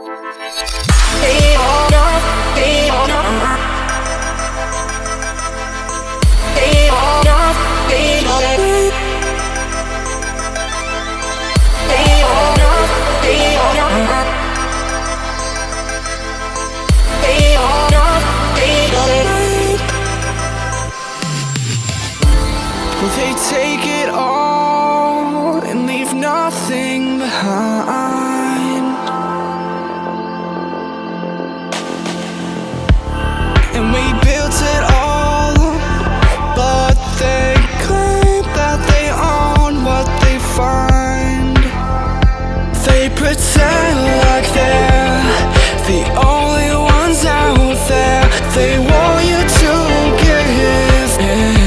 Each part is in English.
Will they take it all and leave nothing behind? And we built it all, but they claim that they own what they find. They pretend like they're the only ones out there. They want you to give in,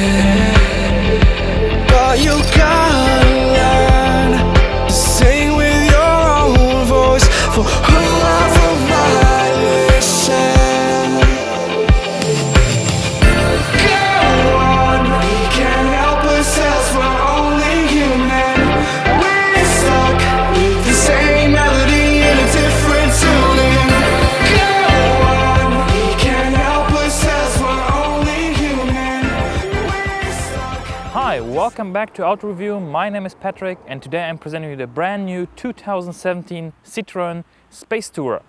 but you gotta learn to sing with your own voice for whoever might listen. Go on, we can't help ourselves, we're only human. We're stuck with the same melody in a different tuning. Go on, we can't help ourselves, we're only human. We're stuck. Hi, welcome back to AutoReview. My name is Patrick and today I'm presenting you the brand new 2017 Citroe Spacetourer.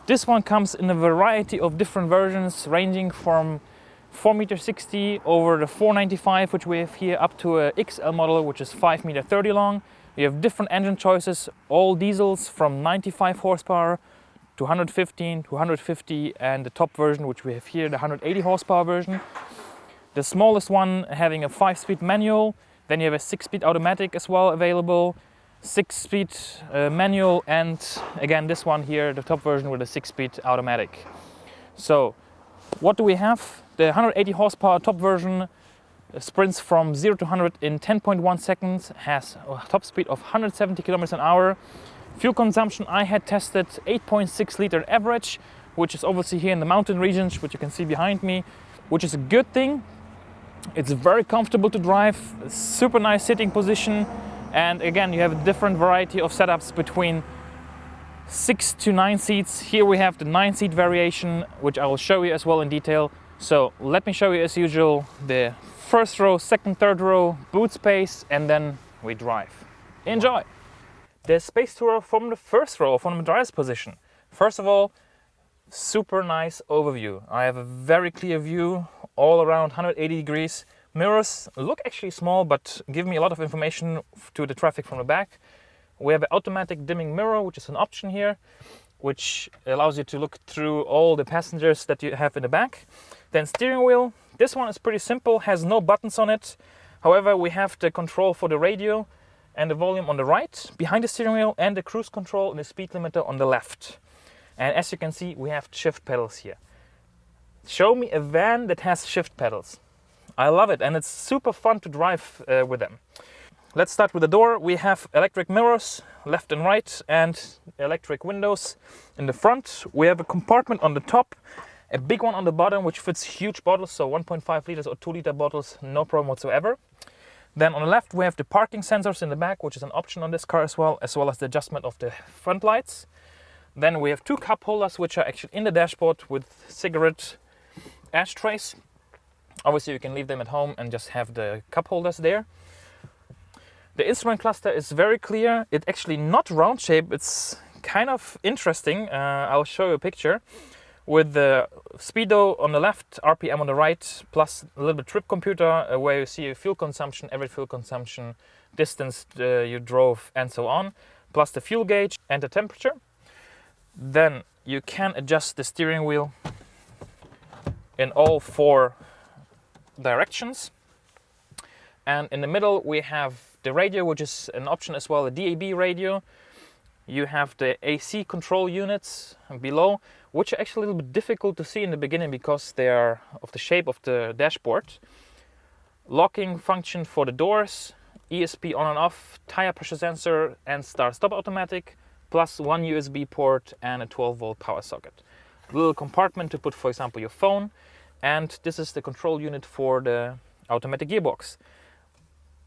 This one comes in a variety of different versions ranging from 4.60 m over the 4.95 which we have here up to a XL model which is 5.30 m long. You have different engine choices, all diesels from 95 horsepower to 115 to 150 and the top version which we have here, the 180 horsepower version. The smallest one having a 5-speed manual, then you have a 6-speed automatic as well available, 6-speed manual, and again this one here, the top version with a 6-speed automatic. So what do we have? The 180 horsepower top version sprints from 0 to 100 in 10.1 seconds, has a top speed of 170 kilometers an hour. Fuel consumption I had tested 8.6 liter average, which is obviously here in the mountain regions, which you can see behind me, which is a good thing. It's very comfortable to drive, super nice sitting position, and again you have a different variety of setups between 6 to 9 seats. Here we have the 9-seat variation, which I will show you as well in detail. So let me show you as usual the first row, second, third row, boot space, and then we drive. Enjoy! The Spacetourer from the first row, from the driver's position. First of all, super nice overview. I have a very clear view all around 180 degrees. Mirrors look actually small but give me a lot of information to the traffic from the back. We have an automatic dimming mirror, which is an option here, which allows you to look through all the passengers that you have in the back. Then steering wheel. This one is pretty simple, has no buttons on it. However, we have the control for the radio and the volume on the right behind the steering wheel, and the cruise control and the speed limiter on the left. And as you can see, we have shift pedals here. Show me a van that has shift pedals. I love it, and it's super fun to drive with them. Let's start with the door. We have electric mirrors left and right and electric windows in the front. We have a compartment on the top, a big one on the bottom which fits huge bottles, so 1.5 liters or 2 liter bottles, no problem whatsoever. Then on the left we have the parking sensors in the back, which is an option on this car as well as the adjustment of the front lights. Then we have 2 cup holders which are actually in the dashboard with cigarette ashtrays. Obviously you can leave them at home and just have the cup holders there. The instrument cluster is very clear. It's actually not round shape, it's kind of interesting. I'll show you a picture with the speedo on the left, RPM on the right, plus a little bit trip computer where you see fuel consumption, average fuel consumption, distance you drove, and so on, plus the fuel gauge and the temperature. Then you can adjust the steering wheel in all 4 directions. And in the middle we have the radio, which is an option as well, a DAB radio. You have the AC control units below, which are actually a little bit difficult to see in the beginning because they are of the shape of the dashboard. Locking function for the doors, ESP on and off, tire pressure sensor and start-stop automatic, plus 1 USB port and a 12-volt power socket. A little compartment to put, for example, your phone. And this is the control unit for the automatic gearbox.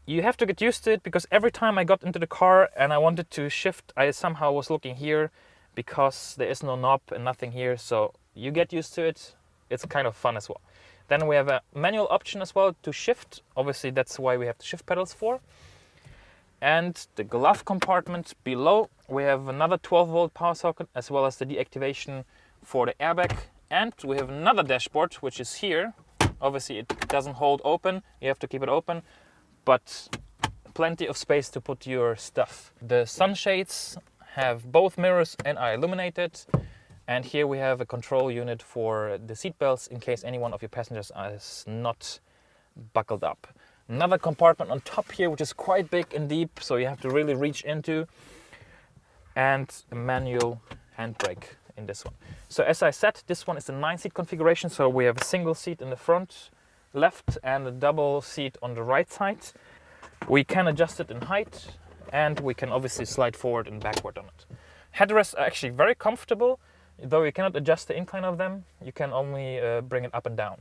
You have to get used to it because every time I got into the car and I wanted to shift, I somehow was looking here because there is no knob and nothing here, so you get used to it. It's kind of fun as well. Then we have a manual option as well to shift. Obviously that's why we have the shift pedals for. And the glove compartment below, we have another 12-volt power socket as well as the deactivation for the airbag. And we have another dashboard, which is here. Obviously it doesn't hold open, you have to keep it open, but plenty of space to put your stuff. The sunshades have both mirrors and are illuminated. And here we have a control unit for the seat belts in case any one of your passengers is not buckled up. Another compartment on top here, which is quite big and deep, so you have to really reach into. And a manual handbrake in this one. So as I said, this one is a 9-seat configuration, so we have a single seat in the front left and a double seat on the right side. We can adjust it in height, and we can obviously slide forward and backward on it. Headrests are actually very comfortable, though you cannot adjust the incline of them, you can only bring it up and down.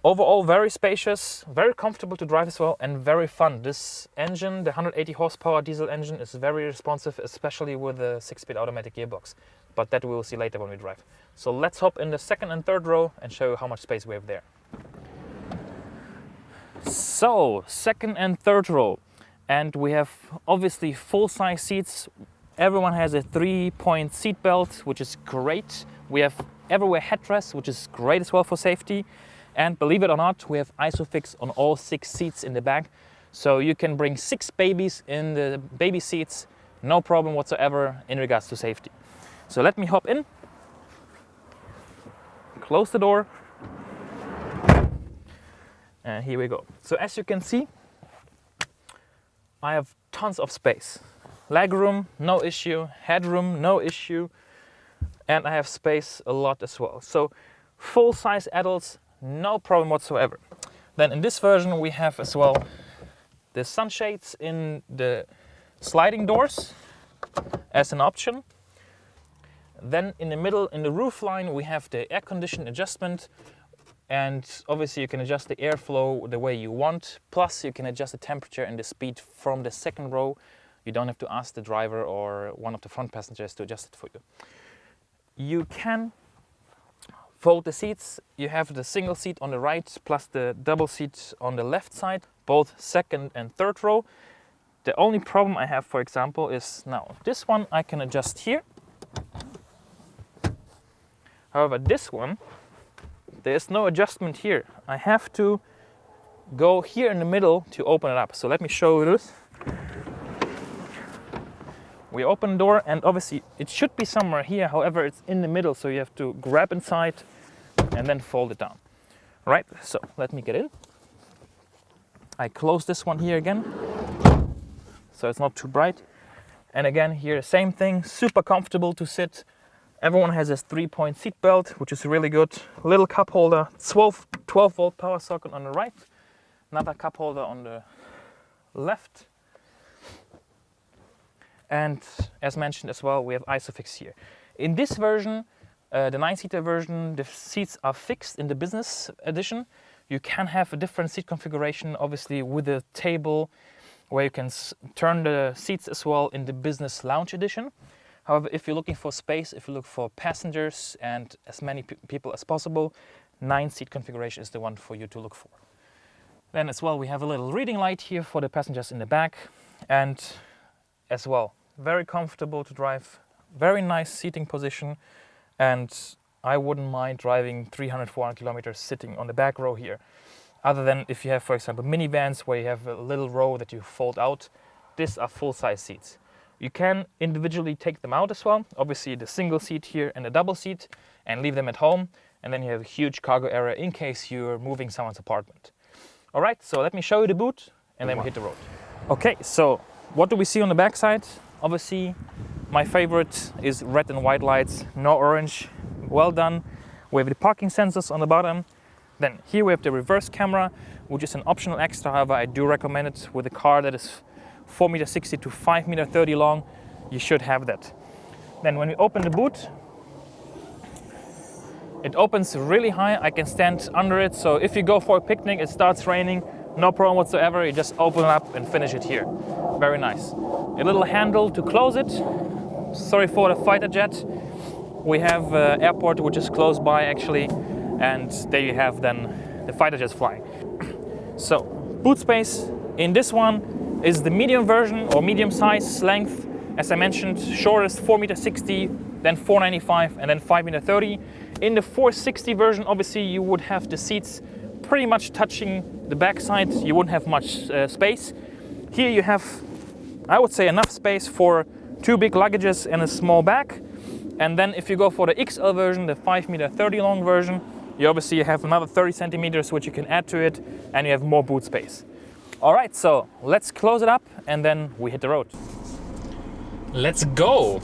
Overall, very spacious, very comfortable to drive as well, and very fun. This engine, the 180 horsepower diesel engine, is very responsive, especially with the 6-speed automatic gearbox. But that we will see later when we drive. So let's hop in the second and third row and show you how much space we have there. So, second and third row. And we have obviously full-size seats. Everyone has a 3-point seat belt, which is great. We have everywhere headrests, which is great as well for safety. And believe it or not, we have ISOFIX on all 6 seats in the back. So you can bring 6 babies in the baby seats, no problem whatsoever in regards to safety. So let me hop in, close the door, and here we go. So as you can see, I have tons of space. Legroom, no issue. Headroom, no issue. And I have space a lot as well. So full-size adults, no problem whatsoever. Then in this version we have as well the sunshades in the sliding doors as an option. Then in the middle, in the roof line, we have the air condition adjustment, and obviously you can adjust the airflow the way you want, plus you can adjust the temperature and the speed from the second row. You don't have to ask the driver or one of the front passengers to adjust it for you. You can fold the seats. You have the single seat on the right plus the double seat on the left side, both second and third row. The only problem I have, for example, is now this one I can adjust here. However, this one, there is no adjustment here. I have to go here in the middle to open it up. So let me show you this. We open the door, and obviously it should be somewhere here. However, it's in the middle, so you have to grab inside and then fold it down. All right, so let me get in. I close this one here again, so it's not too bright. And again, here, same thing, super comfortable to sit. Everyone has this 3-point seat belt, which is really good. Little cup holder, 12-volt power socket on the right. Another cup holder on the left. And as mentioned as well, we have ISOFIX here. In this version, the 9-seater version, the seats are fixed in the business edition. You can have a different seat configuration, obviously with a table where you can turn the seats as well in the business lounge edition. However, if you're looking for space, if you look for passengers and as many people as possible, 9-seat configuration is the one for you to look for. Then as well, we have a little reading light here for the passengers in the back. And as well, very comfortable to drive, very nice seating position. And I wouldn't mind driving 300-400 kilometers sitting on the back row here. Other than if you have, for example, minivans where you have a little row that you fold out, these are full-size seats. You can individually take them out as well. Obviously the single seat here and the double seat, and leave them at home. And then you have a huge cargo area in case you're moving someone's apartment. All right, so let me show you the boot and then we hit the road. Okay, so what do we see on the back side? Obviously, my favorite is red and white lights, no orange. Well done. We have the parking sensors on the bottom. Then here we have the reverse camera, which is an optional extra. However, I do recommend it with a car that is 4.60 meters to 5.30 meters long. You should have that. Then when we open the boot, it opens really high. I can stand under it. So if you go for a picnic, it starts raining, no problem whatsoever. You just open it up and finish it here. Very nice. A little handle to close it. sorry for the fighter jet. We have airport which is close by actually, and there you have then the fighter jets flying. So boot space in this one is the medium version or medium size length. As I mentioned, shortest 4.60 m, then 4.95 m, and then 5.30 m. In the 4.60 version, obviously you would have the seats pretty much touching the back side. You wouldn't have much space. Here you have, I would say, enough space for 2 big luggages and a small bag. And then if you go for the XL version, the 5.30 m long version, you obviously have another 30 centimeters which you can add to it, and you have more boot space. All right, so let's close it up and then we hit the road. Let's go!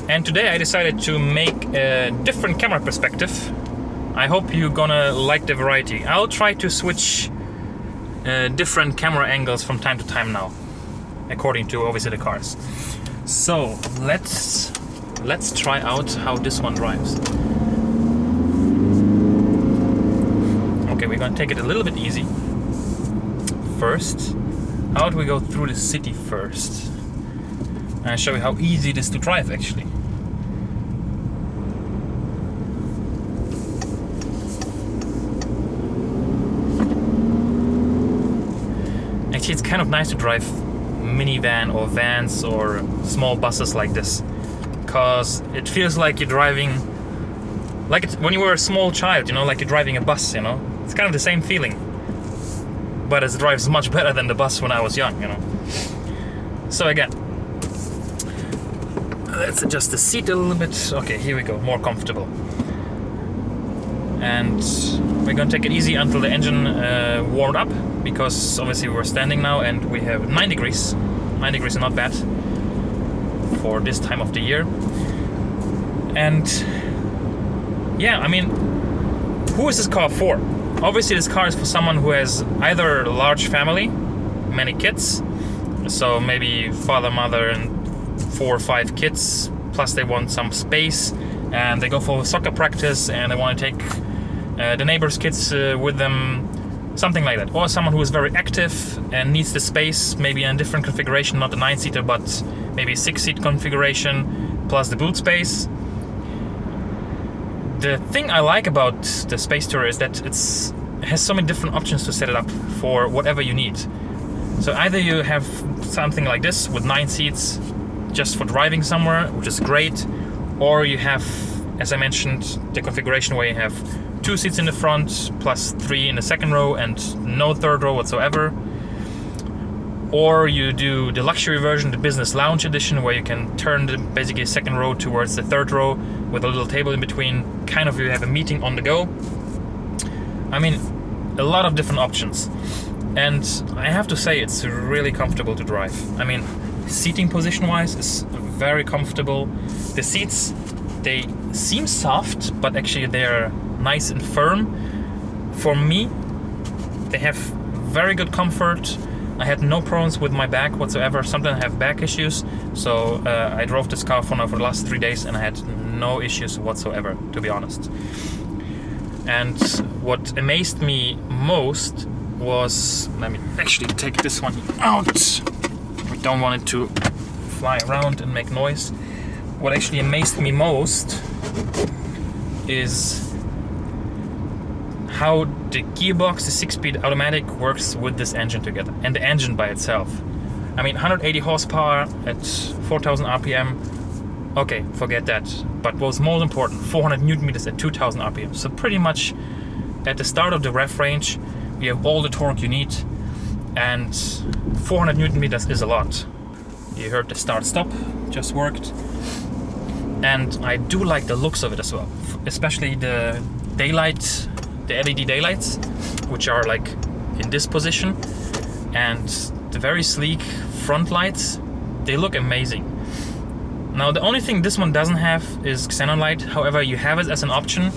And today I decided to make a different camera perspective. I hope you're gonna like the variety. I'll try to switch different camera angles from time to time now, according to obviously the cars. So let's try out how this one drives. Okay, we're gonna take it a little bit easy. First, how do we go through the city first? I'll show you how easy it is to drive actually. Actually, it's kind of nice to drive minivan or vans or small buses like this, because it feels like you're driving like it's when you were a small child, you know, like you're driving a bus, you know. It's kind of the same feeling, but it drives much better than the bus when I was young, you know. So again, let's adjust the seat a little bit. Okay, here we go, more comfortable. And we're gonna take it easy until the engine warmed up, because obviously we're standing now and we have 9 degrees. 9 degrees is not bad for this time of the year. And yeah, I mean, who is this car for? Obviously this car is for someone who has either a large family, many kids, so maybe father, mother and 4 or 5 kids, plus they want some space and they go for soccer practice and they want to take the neighbor's kids with them, something like that. Or someone who is very active and needs the space, maybe in a different configuration, not a 9-seater but maybe a 6-seat configuration plus the boot space. The thing I like about the Spacetourer is that it has so many different options to set it up for whatever you need. So either you have something like this with 9 seats just for driving somewhere, which is great, or you have, as I mentioned, the configuration where you have 2 seats in the front plus 3 in the second row and no third row whatsoever. Or you do the luxury version, the business lounge edition, where you can turn the basically second row towards the third row with a little table in between, kind of you have a meeting on the go. I mean, a lot of different options. And I have to say, it's really comfortable to drive. I mean, seating position wise is very comfortable. The seats, they seem soft, but actually they're nice and firm. For me, they have very good comfort. I had no problems with my back whatsoever. Sometimes I have back issues, so I drove this car for the last 3 days and I had no issues whatsoever, to be honest. And what amazed me most was, let me actually take this one out. We don't want it to fly around and make noise. What actually amazed me most is how the gearbox, the 6-speed automatic, works with this engine together, and the engine by itself. I mean, 180 horsepower at 4,000 RPM, okay, forget that. But what's most important, 400 Newton meters at 2,000 RPM. So pretty much at the start of the rev range, you have all the torque you need, and 400 Newton meters is a lot. You heard the start-stop, just worked. And I do like the looks of it as well, especially the daylight, the LED daylights, which are like in this position, and the very sleek front lights, they look amazing. Now the only thing this one doesn't have is xenon light. However, you have it as an option,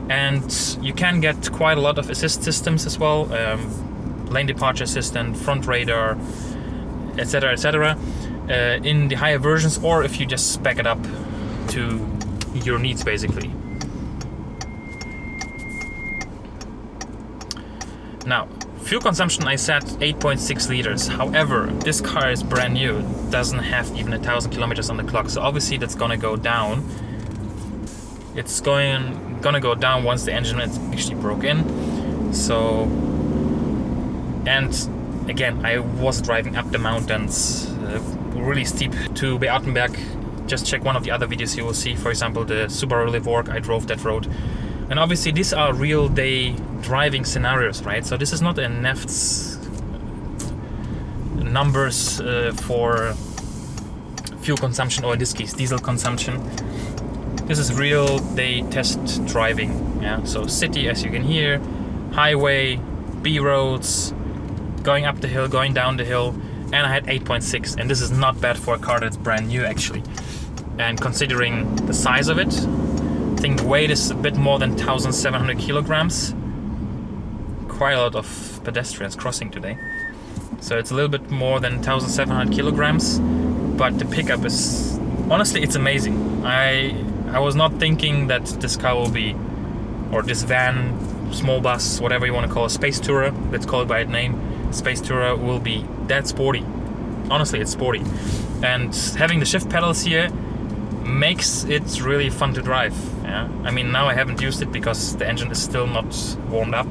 and you can get quite a lot of assist systems as well, lane departure assistant, front radar, etc, etc, in the higher versions, or if you just spec it up to your needs basically. Now, Fuel consumption, I set 8.6 liters. However, this car is brand new. It doesn't have even 1,000 kilometers on the clock. So obviously that's gonna go down. It's gonna go down once the engine is actually broke in. So, and again, I was driving up the mountains, really steep to Beatenberg. Just check one of the other videos, you will see, for example, the Subaru Levorg. I drove that road. And obviously these are real day driving scenarios, right? So this is not a NEFT's numbers for fuel consumption, or in this case diesel consumption. This is real day test driving. Yeah, so city, as you can hear, highway, B roads, going up the hill, going down the hill, and I had 8.6, and this is not bad for a car that's brand new actually. And considering the size of it, I think weight is a bit more than 1,700 kilograms. Quite a lot of pedestrians crossing today. So it's a little bit more than 1,700 kilograms, but the pickup is, honestly, it's amazing. I was not thinking that this car will be, or this van, small bus, whatever you want to call it, Spacetourer, let's call it by its name, Spacetourer, will be that sporty. Honestly, it's sporty. And having the shift pedals here makes it really fun to drive. Yeah, I mean, now I haven't used it because the engine is still not warmed up.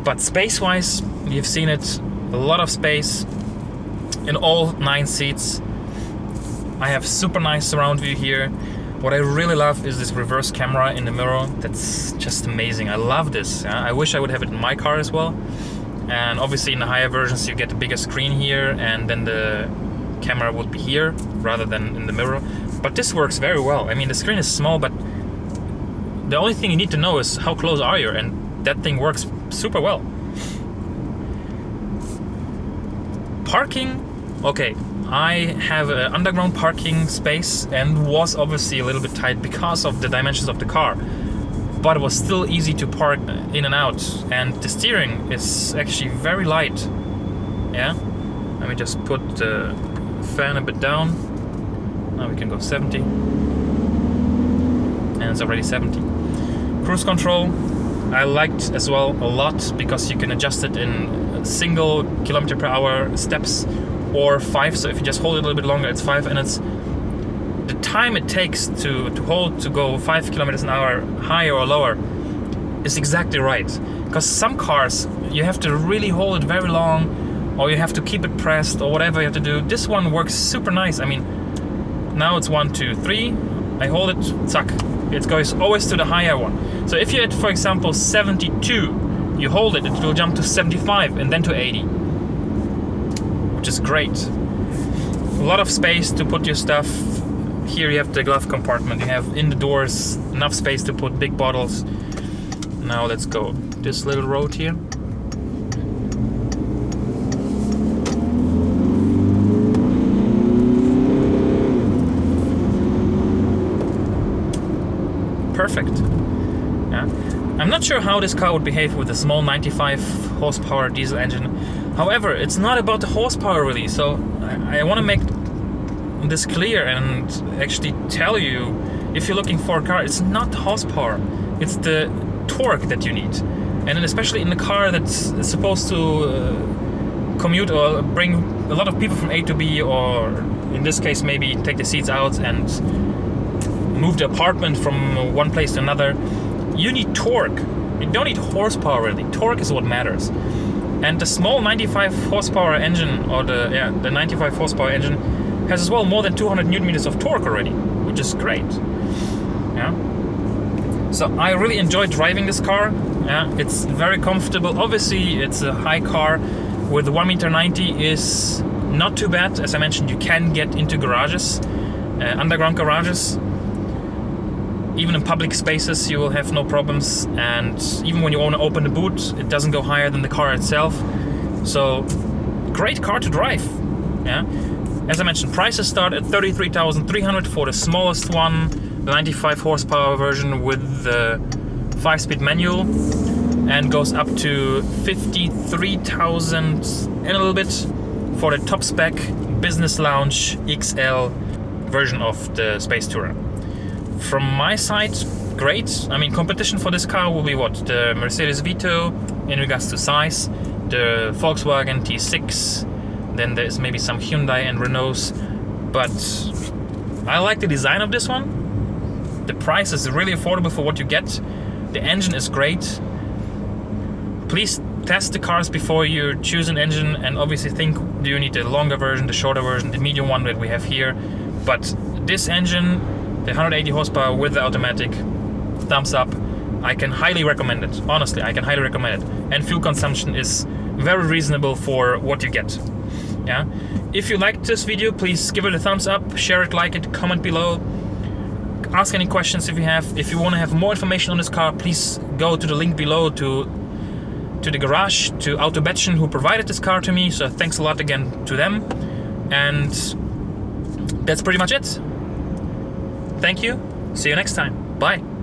But space-wise, you've seen it, a lot of space in all 9 seats. I have super nice surround view here. What I really love is this reverse camera in the mirror. That's just amazing. I love this. Yeah? I wish I would have it in my car as well. And obviously in the higher versions you get a bigger screen here, and then the camera would be here rather than in the mirror. But this works very well. I mean, the screen is small, but the only thing you need to know is how close are you, and that thing works super well. Parking, okay, I have an underground parking space and was obviously a little bit tight because of the dimensions of the car, but it was still easy to park in and out, and the steering is actually very light. Yeah, let me just put the fan a bit down. Now we can go 70, and it's already 70. Cruise control I liked as well a lot, because you can adjust it in single kilometer per hour steps or 5. So if you just hold it a little bit longer, it's 5, and it's the time it takes to hold to go 5 kilometers an hour higher or lower is exactly right. Because some cars you have to really hold it very long, or you have to keep it pressed, or whatever you have to do. This one works super nice. I mean, now it's 1, 2, 3. I hold it, zack. It goes always to the higher one. So if you're at, for example, 72, you hold it, it will jump to 75 and then to 80, which is great. A lot of space to put your stuff. Here you have the glove compartment. You have in the doors enough space to put big bottles. Now let's go this little road here. Perfect. Yeah. I'm not sure how this car would behave with a small 95 horsepower diesel engine. However, it's not about the horsepower really, so I want to make this clear and actually tell you, if you're looking for a car, it's not the horsepower, it's the torque that you need. And especially in a car that's supposed to commute or bring a lot of people from A to B, or in this case maybe take the seats out and move the apartment from one place to another, you need torque. You don't need horsepower really. Torque is what matters. And the small 95 horsepower engine, or the 95 horsepower engine, has as well more than 200 newton meters of torque already, which is great. Yeah. So I really enjoyed driving this car. Yeah, it's very comfortable. Obviously, it's a high car. With 1.90 m is not too bad. As I mentioned, you can get into garages, underground garages. Even in public spaces you will have no problems, and even when you want to open the boot, it doesn't go higher than the car itself. So great car to drive. Yeah. As I mentioned, prices start at 33,300 for the smallest one, the 95 horsepower version with the 5-speed manual, and goes up to 53,000 and a little bit for the top spec Business Lounge XL version of the Spacetourer. From my side, great. I mean, competition for this car will be what? The Mercedes Vito in regards to size, the Volkswagen T6, then there's maybe some Hyundai and Renaults, but I like the design of this one. The price is really affordable for what you get. The engine is great. Please test the cars before you choose an engine, and obviously think, do you need the longer version, the shorter version, the medium one that we have here. But this engine, the 180 horsepower with the automatic, thumbs up. I can highly recommend it. Honestly, I can highly recommend it. And fuel consumption is very reasonable for what you get. Yeah. If you liked this video, please give it a thumbs up, share it, like it, comment below. Ask any questions if you have. If you want to have more information on this car, please go to the link below to the garage, to Auto-Bettschen, who provided this car to me. So thanks a lot again to them. And that's pretty much it. Thank you. See you next time. Bye.